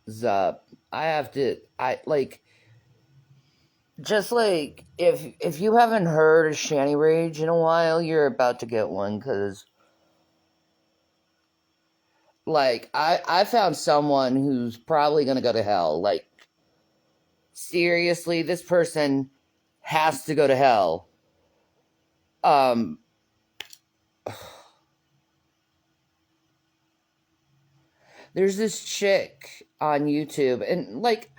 Zup. Just like if you haven't heard of Shanty Rage in a while, you're about to get one because like I found someone who's probably gonna go to hell. Like seriously, this person has to go to hell. Um, there's this chick on YouTube, and like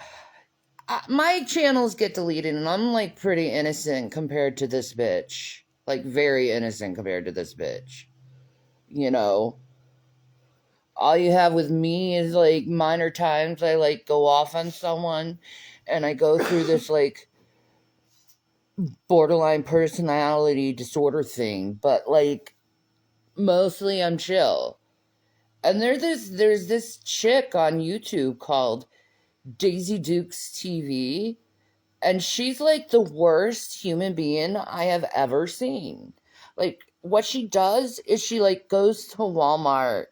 my channels get deleted, and I'm like pretty innocent compared to this bitch. Like very innocent compared to this bitch. You know, all you have with me is like minor times I like go off on someone, and I go through this like borderline personality disorder thing, but like mostly I'm chill. And there's this chick on YouTube called Daisy Dukes TV, and she's like the worst human being I have ever seen. Like what she does is she like goes to Walmart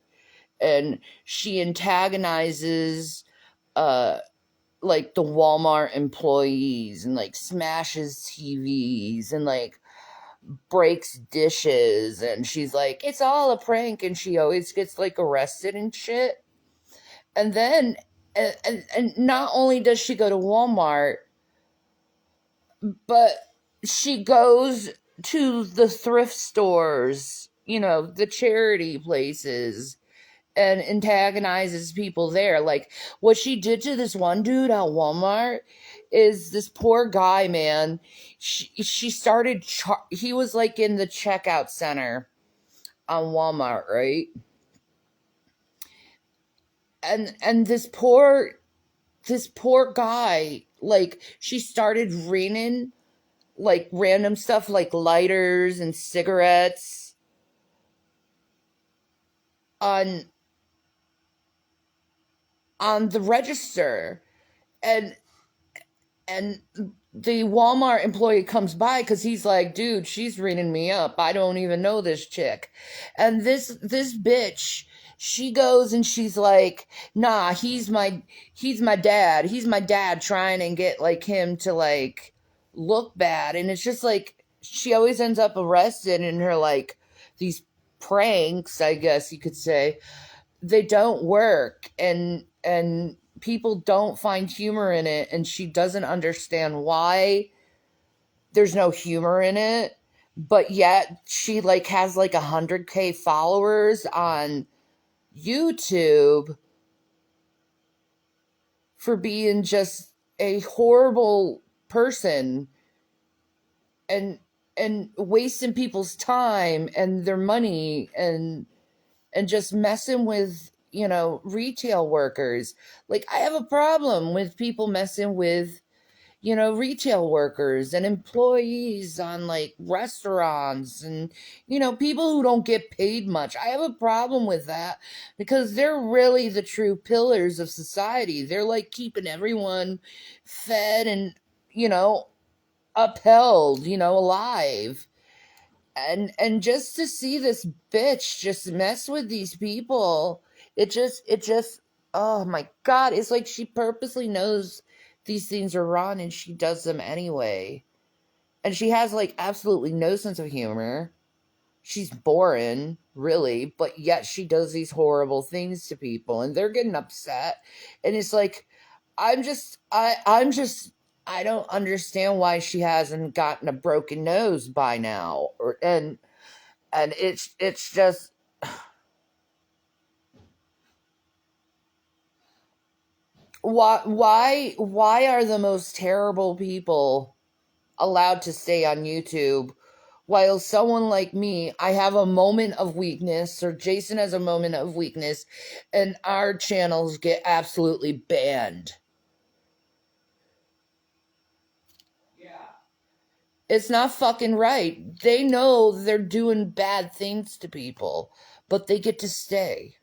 and she antagonizes uh like the Walmart employees and like smashes TVs and like breaks dishes, and she's like it's all a prank, and she always gets like arrested and shit. And then and not only does she go to Walmart, but she goes to the thrift stores, you know, the charity places, and antagonizes people there. Like what she did to this one dude at Walmart is this poor guy, man. She started, he was like in the checkout center on Walmart, right? And this poor guy, like she started raining like random stuff like lighters and cigarettes on the register. And and the Walmart employee comes by because he's like, dude, she's ringing me up. I don't even know this chick. And this bitch, she goes and she's like, nah, he's my dad. He's my dad trying to get like him to like look bad. And it's just like she always ends up arrested in her like these pranks, I guess you could say. They don't work, and people don't find humor in it, and she doesn't understand why there's no humor in it. But yet she like has like 100K followers on YouTube for being just a horrible person, and wasting people's time and their money, and just messing with, you know, retail workers. Like I have a problem with people messing with, you know, retail workers and employees on like restaurants, and you know, people who don't get paid much. I have a problem with that because they're really the true pillars of society. They're like keeping everyone fed and, you know, upheld, you know, alive. And just to see this bitch just mess with these people, it just oh my god, it's like she purposely knows these things are wrong and she does them anyway. And she has like absolutely no sense of humor. She's boring, really, but yet she does these horrible things to people and they're getting upset. And it's like I'm just I don't understand why she hasn't gotten a broken nose by now. Or and it's just why are the most terrible people allowed to stay on YouTube, while someone like me, I have a moment of weakness, or Jason has a moment of weakness, and our channels get absolutely banned. It's not fucking right. They know they're doing bad things to people, but they get to stay.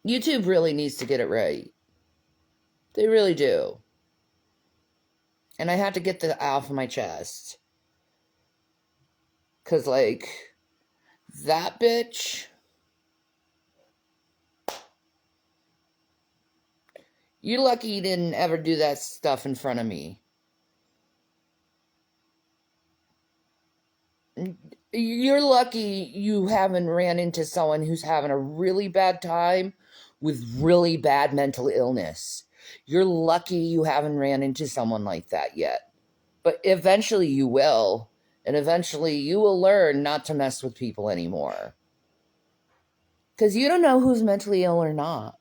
YouTube really needs to get it right. They really do. And I had to get that off my chest. Because, like, that bitch. You're lucky you didn't ever do that stuff in front of me. You're lucky you haven't ran into someone who's having a really bad time with really bad mental illness. You're lucky you haven't ran into someone like that yet. But eventually you will. And eventually you will learn not to mess with people anymore. Because you don't know who's mentally ill or not.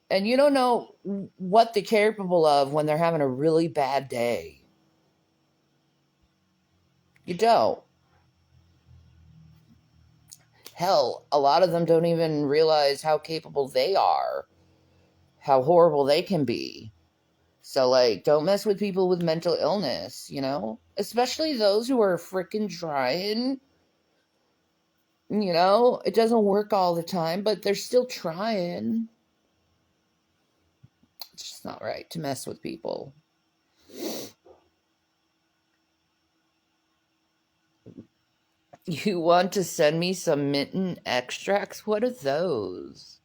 And you don't know what they're capable of when they're having a really bad day. You don't. Hell, a lot of them don't even realize how capable they are, how horrible they can be. So, like, don't mess with people with mental illness, you know? Especially those who are freaking trying. You know, it doesn't work all the time, but they're still trying. It's just not right to mess with people. You want to send me some mitten extracts? What are those?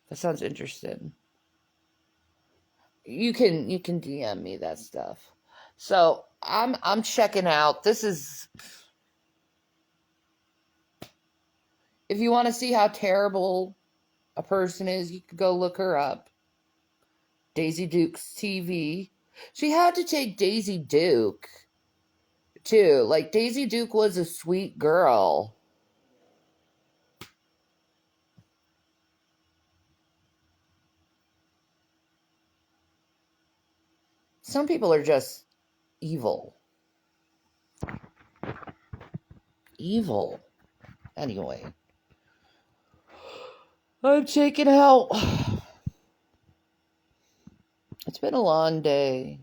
That sounds interesting. You can DM me that stuff. So I'm checking out. This is, if you want to see how terrible a person is, you could go look her up. Daisy Duke's TV. She had to take Daisy Duke too. Like, Daisy Duke was a sweet girl. Some people are just evil. Evil. Anyway, I'm checking out. It's been a long day.